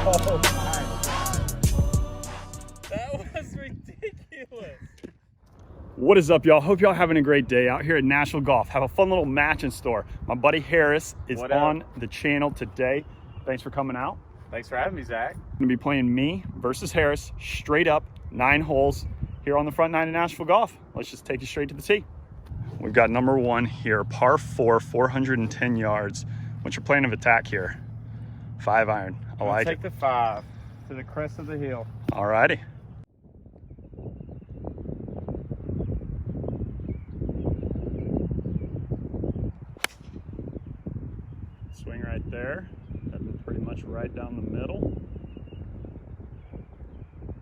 Oh my God. That was ridiculous. What is up, y'all? Hope y'all having a great day out here at Nashville Golf. Have a fun little match in store. My buddy Harris is on the channel today. Thanks for coming out. Thanks for having me, Zach. I'm gonna be playing me versus Harris, straight up, 9 holes here on the front 9 of Nashville Golf. Let's just take you straight to the tee. We've got number 1 here, par 4, 410 yards. What's your plan of attack here? 5 iron. I like it. Take the 5 to the crest of the hill. Alrighty. Swing right there. Heading pretty much right down the middle.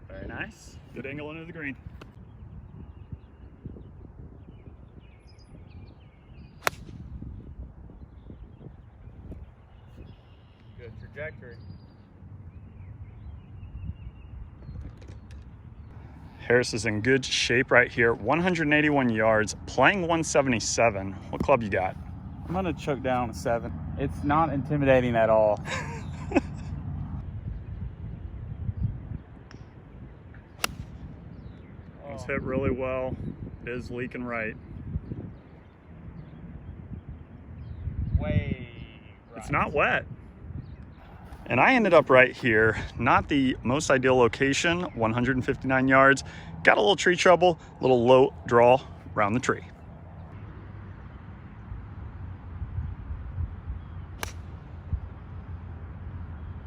Very nice. Good angle into the green. Good trajectory. Harris is in good shape right here. 181 yards, playing 177. What club you got? I'm gonna choke down a 7. It's not intimidating at all. It's hit really well. It is leaking right. Way right. It's not wet. And I ended up right here, not the most ideal location, 159 yards. Got a little tree trouble, a little low draw around the tree.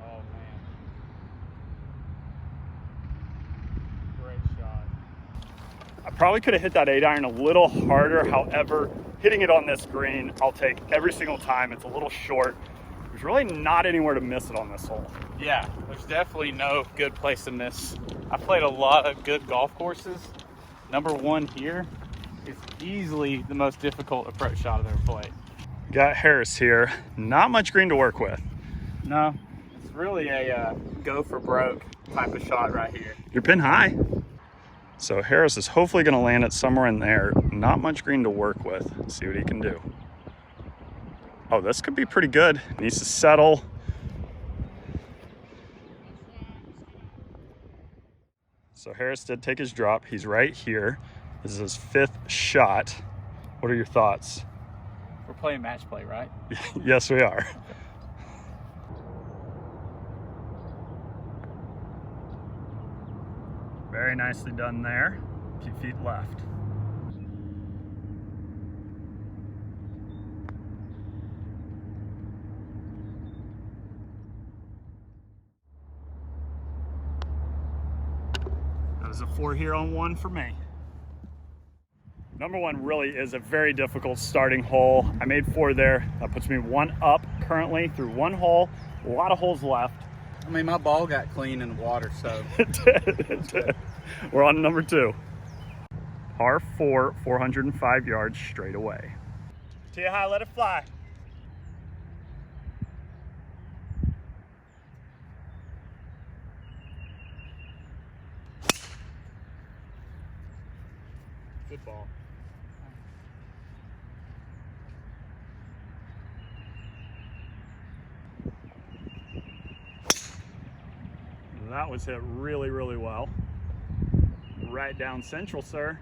Oh man. Great shot. I probably could have hit that 8 iron a little harder. However, hitting it on this green, I'll take every single time. It's a little short. There's really not anywhere to miss it on this hole. Yeah, there's definitely no good place to miss. I played a lot of good golf courses. Number 1 here is easily the most difficult approach shot I've ever played. Got Harris here. Not much green to work with. No, it's really a go for broke type of shot right here. You're pin high. So Harris is hopefully going to land it somewhere in there. Not much green to work with. Let's see what he can do. Oh, this could be pretty good. Needs to settle. So Harris did take his drop. He's right here. This is his 5th shot. What are your thoughts? We're playing match play, right? Yes, we are. Very nicely done there. A few feet left. That was a 4 here on 1 for me. Number 1 really is a very difficult starting hole. I made 4 there. That puts me 1 up currently through 1 hole. A lot of holes left. I mean, my ball got clean in the water, so. It did. We're on number 2. Par 4, 405 yards straight away. Tee high, let it fly. Good ball. That was hit really, really well. Right down central, sir.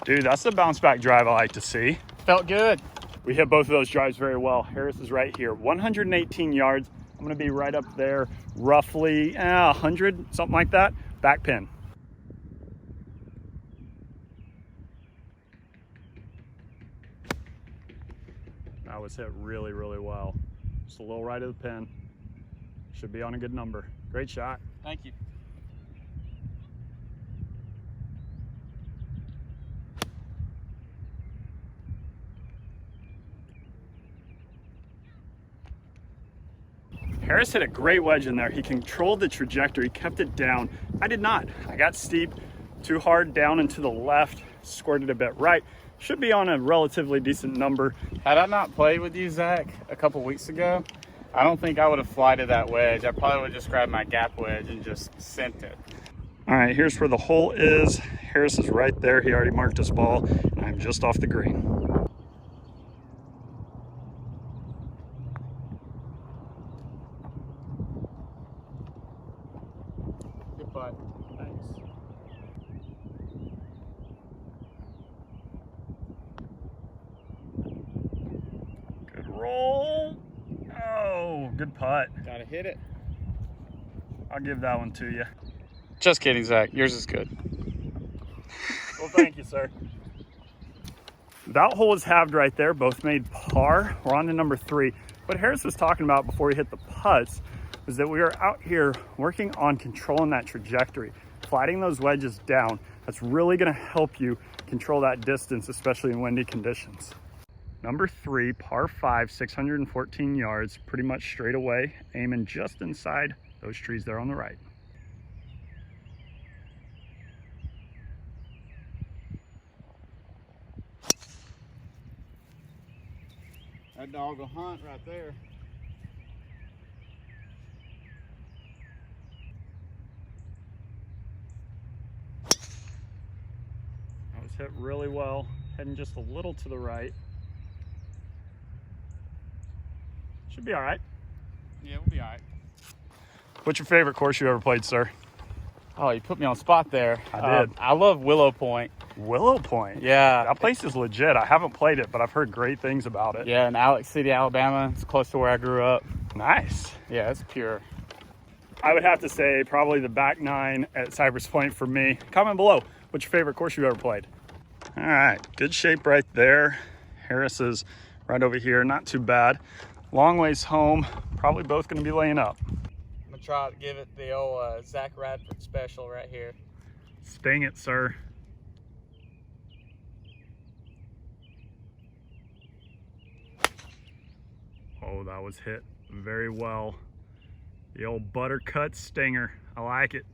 Dude, that's the bounce back drive I like to see. Felt good. We hit both of those drives very well. Harris is right here, 118 yards. I'm gonna be right up there, roughly 100, something like that. Back pin. That was hit really, really well. Just a little right of the pin. Should be on a good number. Great shot. Thank you. Harris hit a great wedge in there. He controlled the trajectory, kept it down. I did not. I got steep, too hard down and to the left, squirted a bit right. Should be on a relatively decent number. Had I not played with you, Zach, a couple weeks ago, I don't think I would have flighted that wedge. I probably would have just grabbed my gap wedge and just sent it. All right, here's where the hole is. Harris is right there. He already marked his ball, and I'm just off the green. good putt. Gotta hit it. I'll give that one to you. Just kidding, Zach. Yours is good. Well, thank you, sir. That hole is halved right there. Both made par. We're on to number 3. What Harris was talking about before we hit the putts was that we are out here working on controlling that trajectory, flattening those wedges down. That's really going to help you control that distance, especially in windy conditions. Number 3, par 5, 614 yards, pretty much straight away, aiming just inside those trees there on the right. That dog will hunt right there. That was hit really well, heading just a little to the right. Should be all right. Yeah, we'll be all right. What's your favorite course you ever played, sir? Oh, you put me on the spot there. I did. I love Willow Point. Willow Point. Yeah. That place is legit. I haven't played it, but I've heard great things about it. Yeah, in Alex City, Alabama. It's close to where I grew up. Nice. Yeah, it's pure. I would have to say probably the back 9 at Cypress Point for me. Comment below. What's your favorite course you ever played? All right. Good shape right there. Harris is right over here. Not too bad. Long ways home. Probably both going to be laying up. I'm going to try to give it the old Zach Radford special right here. Sting it, sir. Oh, that was hit very well. The old buttercut stinger. I like it.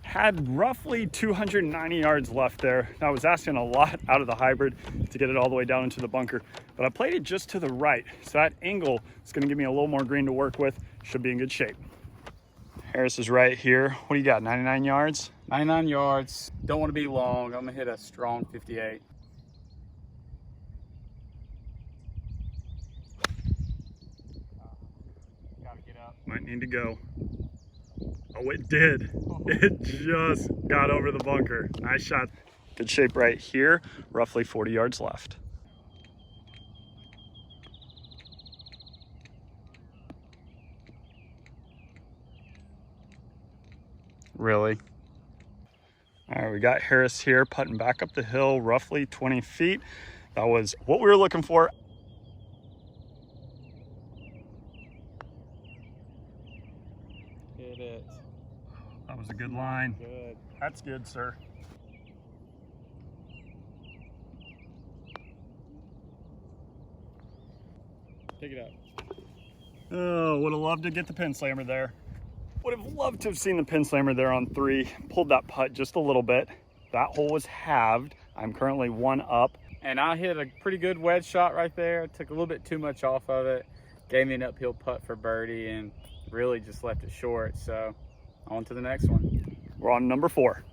Had roughly 290 yards left there. I was asking a lot out of the hybrid to get it all the way down into the bunker, but I played it just to the right. So that angle is gonna give me a little more green to work with. Should be in good shape. Harris is right here. What do you got, 99 yards? 99 yards. Don't want to be long. I'm going to hit a strong 58. Gotta get up. Might need to go. Oh, it did. It just got over the bunker. Nice shot. Good shape right here. Roughly 40 yards left. Really? All right, we got Harris here putting back up the hill, roughly 20 feet. That was what we were looking for. Hit it. That was a good line. Good. That's good, sir. Pick it up. Oh, would have loved to get the pin slammer there. Would have loved to have seen the pin slammer there on 3. Pulled that putt just a little bit. That hole was halved. I'm currently 1 up. And I hit a pretty good wedge shot right there. Took a little bit too much off of it. Gave me an uphill putt for birdie and really just left it short. So on to the next one. We're on number 4.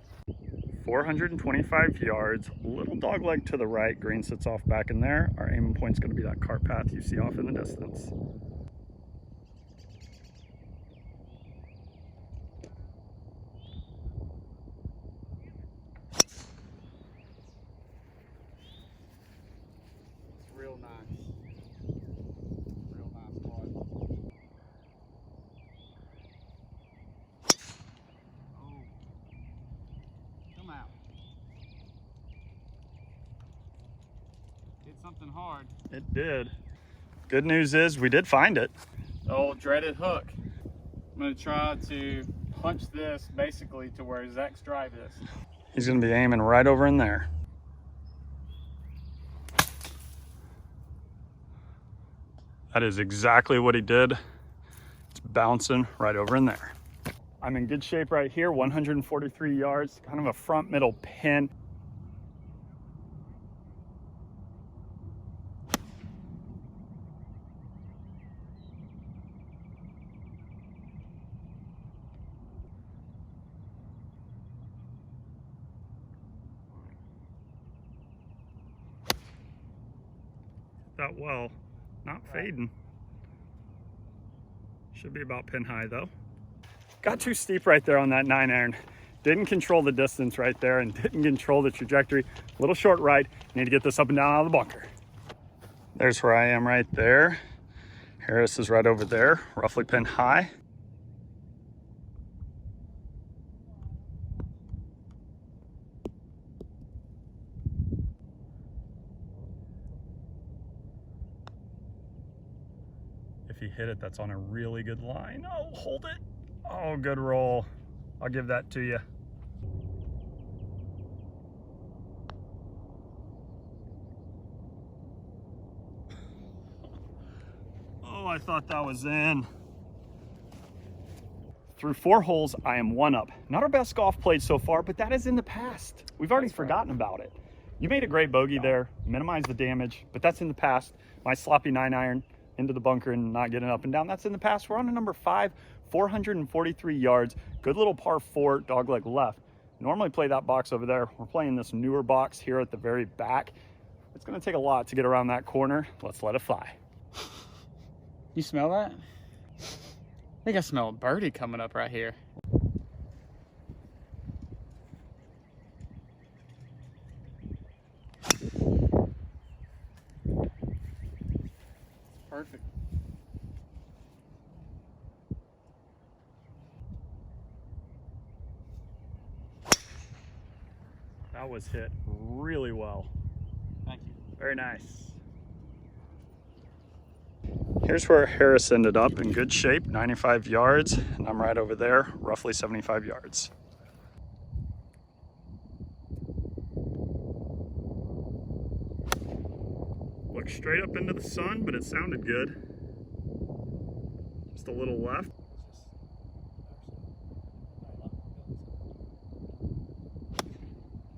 425 yards, little dog leg to the right. Green sits off back in there. Our aiming point's going to be that cart path you see off in the distance. Real nice. Real nice ball. Oh. Come out. Hit something hard. It did. Good news is we did find it. The old dreaded hook. I'm going to try to punch this basically to where Zach's drive is. He's going to be aiming right over in there. That is exactly what he did. It's bouncing right over in there. I'm in good shape right here, 143 yards, kind of a front middle pin. That well, not fading. Should be about pin high though. Got too steep right there on that 9-iron. Didn't control the distance right there and didn't control the trajectory. Little short right. Need to get this up and down out of the bunker. There's where I am right there. Harris is right over there, roughly pin high. If he hit it, that's on a really good line. Oh, hold it. Oh, good roll. I'll give that to you. Oh, I thought that was in. Through 4 holes, I am 1 up. Not our best golf played so far, but that is in the past. We've already forgotten about it. You made a great bogey there, minimize the damage, but that's in the past. My sloppy 9-iron into the bunker and not getting up and down, that's in the past. We're on to number 5, 443 yards. Good little par 4, dogleg left. Normally play that box over there. We're playing this newer box here at the very back. It's gonna take a lot to get around that corner. Let's let it fly. You smell that? I think I smell a birdie coming up right here. Perfect. That was hit really well. Thank you. Very nice. Here's where Harris ended up, in good shape, 95 yards, and I'm right over there, roughly 75 yards. Looked straight up into the sun, but it sounded good. Just a little left.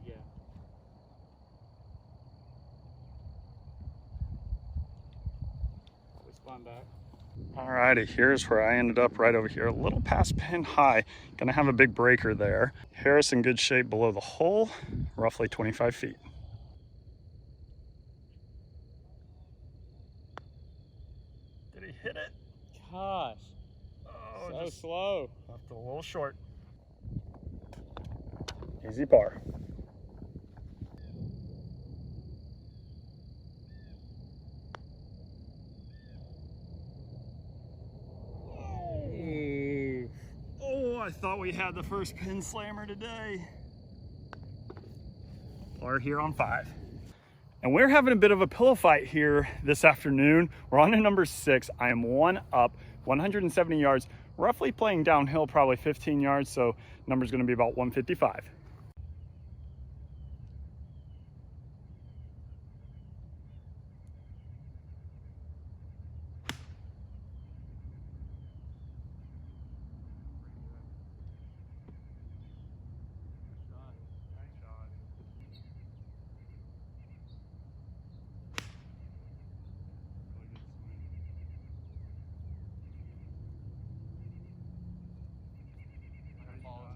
Yeah. We spun back. Alrighty, here's where I ended up, right over here, a little past pin high. Gonna have a big breaker there. Harris in good shape below the hole, roughly 25 feet. Did he hit it? Gosh, Oh, so just slow. left a little short. Easy par. Oh, I thought we had the first pin slammer today. Par here on 5. And we're having a bit of a pillow fight here this afternoon. We're on to number 6. I am 1 up, 170 yards, roughly playing downhill, probably 15 yards, so number's gonna be about 155.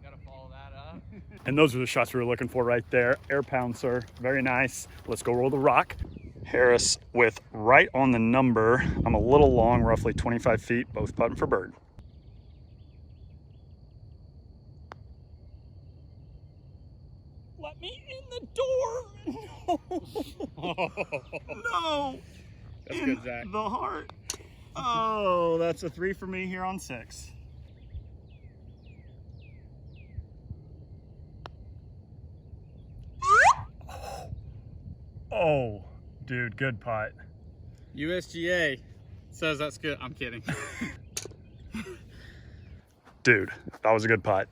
Gotta follow that up. And those are the shots we were looking for right there. Air pouncer, very nice. Let's go roll the rock. Harris with right on the number. I'm a little long, roughly 25 feet, both putting for bird. Let me in the door. No. No. That's good, Zach. The heart. Oh, that's a 3 for me here on 6. Oh, dude, good putt. USGA says that's good. I'm kidding. Dude, that was a good putt.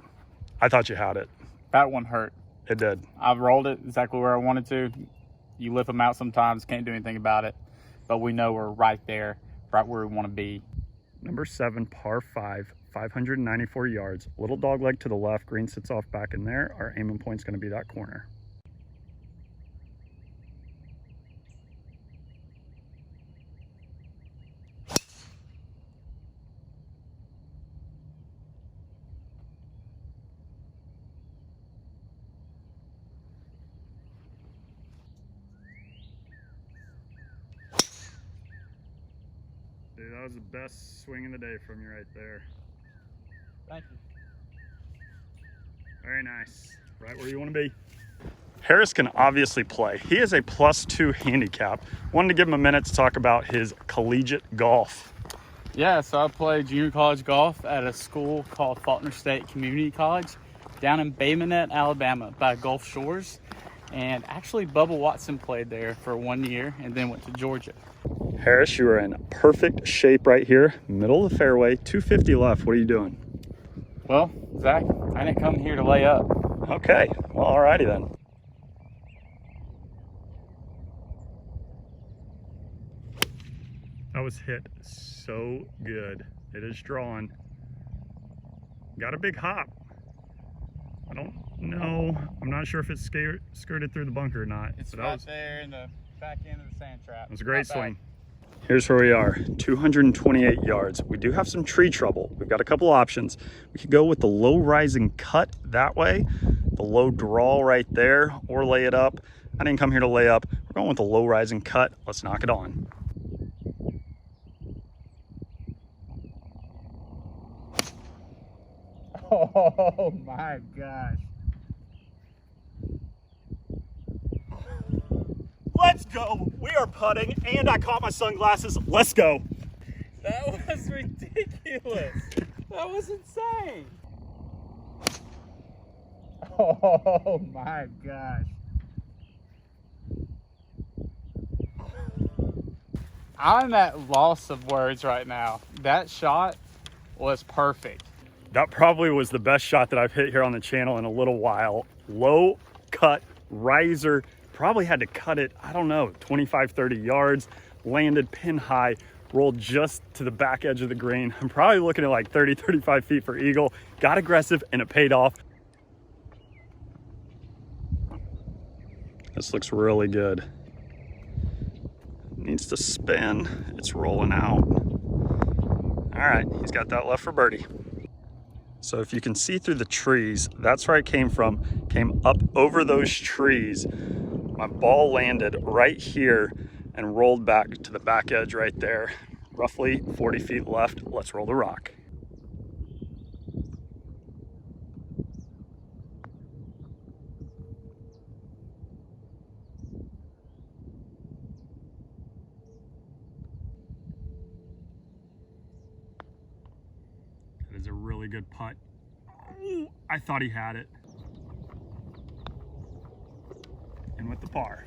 I thought you had it. That one hurt. It did. I've rolled it exactly where I wanted to. You lift them out sometimes, can't do anything about it. But we know we're right there, right where we want to be. Number 7, par 5, 594 yards. Little dog leg to the left. Green sits off back in there. Our aiming point's going to be that corner. Dude, that was the best swing of the day from you right there. Thank you. Very nice. Right where you want to be. Harris can obviously play. He is a +2 handicap. Wanted to give him a minute to talk about his collegiate golf. Yeah, so I played junior college golf at a school called Faulkner State Community College down in Bay Minette, Alabama by Gulf Shores. And actually Bubba Watson played there for 1 year and then went to Georgia. Harris, you are in perfect shape right here. Middle of the fairway, 250 left. What are you doing? Well, Zach, I didn't come here to lay up. Okay, well, alrighty then. That was hit so good. It is drawn. Got a big hop. I don't know. I'm not sure if it's skirted through the bunker or not. It's right there in the back end of the sand trap. It was a great swing. Here's where we are, 228 yards. We do have some tree trouble. We've got a couple options. We could go with the low rising cut that way, the low draw right there, or lay it up. I didn't come here to lay up. We're going with the low rising cut. Let's knock it on. Oh my gosh. Let's go. We are putting, and I caught my sunglasses. Let's go. That was ridiculous. That was insane. Oh my gosh. I'm at loss of words right now. That shot was perfect. That probably was the best shot that I've hit here on the channel in a little while. Low cut riser. Probably had to cut it, I don't know, 25, 30 yards. Landed pin high. Rolled just to the back edge of the green. I'm probably looking at like 30, 35 feet for eagle. Got aggressive and it paid off. This looks really good. Needs to spin. It's rolling out. All right, he's got that left for birdie. So if you can see through the trees, that's where I came from. Came up over those trees. My ball landed right here and rolled back to the back edge right there. Roughly 40 feet left. Let's roll the rock. That is a really good putt. Ooh, I thought he had it. And with the par.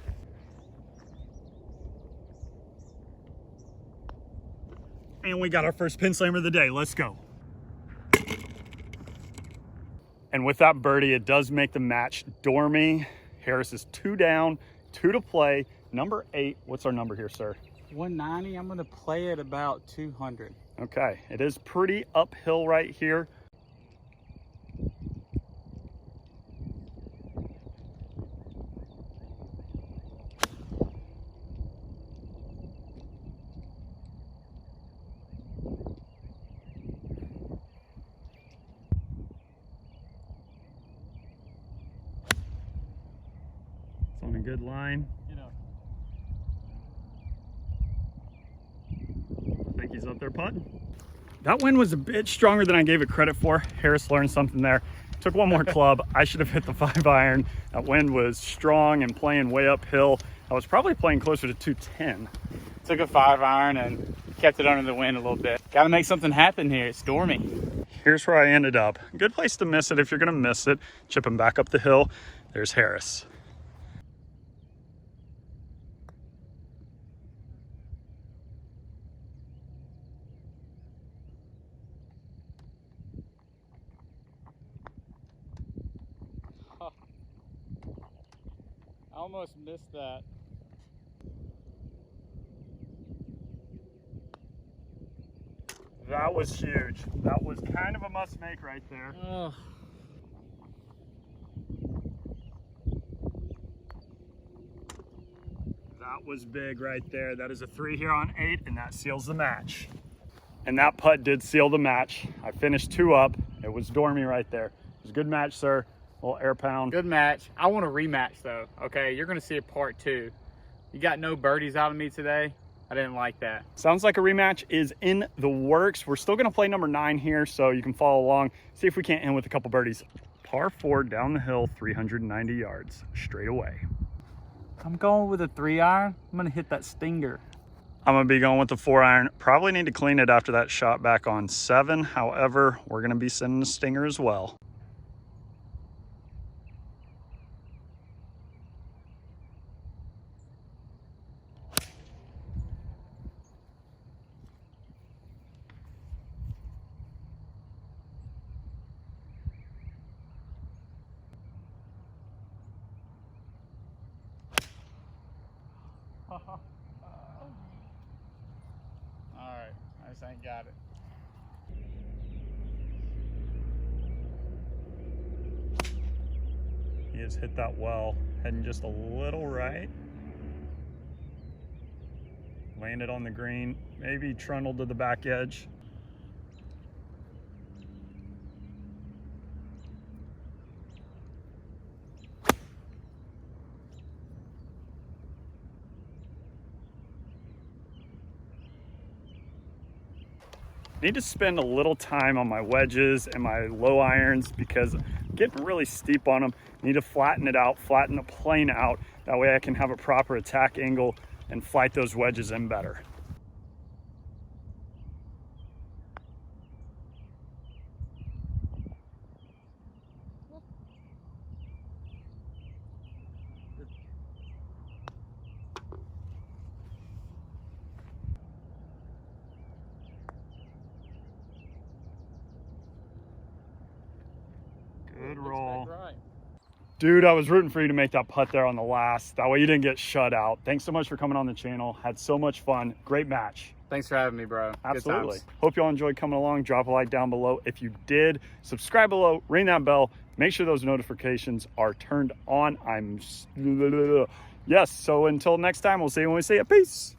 And we got our first pin slammer of the day. Let's go. And with that birdie, it does make the match dormy. Harris is 2 down, 2 to play. Number 8, what's our number here, sir? 190, I'm gonna play at about 200. Okay, it is pretty uphill right here. It's on a good line. I think he's up there putting. That wind was a bit stronger than I gave it credit for. Harris learned something there. Took one more club. I should have hit the 5-iron. That wind was strong and playing way uphill. I was probably playing closer to 210. Took a 5-iron and kept it under the wind a little bit. Got to make something happen here. It's stormy. Here's where I ended up. Good place to miss it if you're going to miss it. Chipping back up the hill. There's Harris. I almost missed that. That was huge. That was kind of a must make right there. That was big right there. That is a 3 here on 8, and that seals the match. And that putt did seal the match. I finished 2 up. It was dormy right there. It was a good match, sir. A little air pound. Good match. I want a rematch though. Okay, you're gonna see a part 2. You got no birdies out of me today. I didn't like that. Sounds like a rematch is in the works. We're still gonna play number 9 here, so you can follow along. See if we can't end with a couple birdies. Par 4 down the hill, 390 yards, straight away. I'm going with a 3-iron. I'm gonna hit that stinger. I'm gonna be going with the 4-iron. Probably need to clean it after that shot back on 7. However, we're gonna be sending a stinger as well. Alright, I just ain't got it. He has hit that well, heading just a little right. Landed on the green, maybe trundled to the back edge. Need to spend a little time on my wedges and my low irons because I'm getting really steep on them. Need to flatten it out, flatten the plane out. That way I can have a proper attack angle and flight those wedges in better. Good roll. Right. Dude, I was rooting for you to make that putt there on the last. That way you didn't get shut out. Thanks so much for coming on the channel. Had so much fun. Great match. Thanks for having me, bro. Absolutely. Good times. Hope you all enjoyed coming along. Drop a like down below. If you did, subscribe below, ring that bell. Make sure those notifications are turned on. Yes, so until next time, we'll see you when we see you. Peace.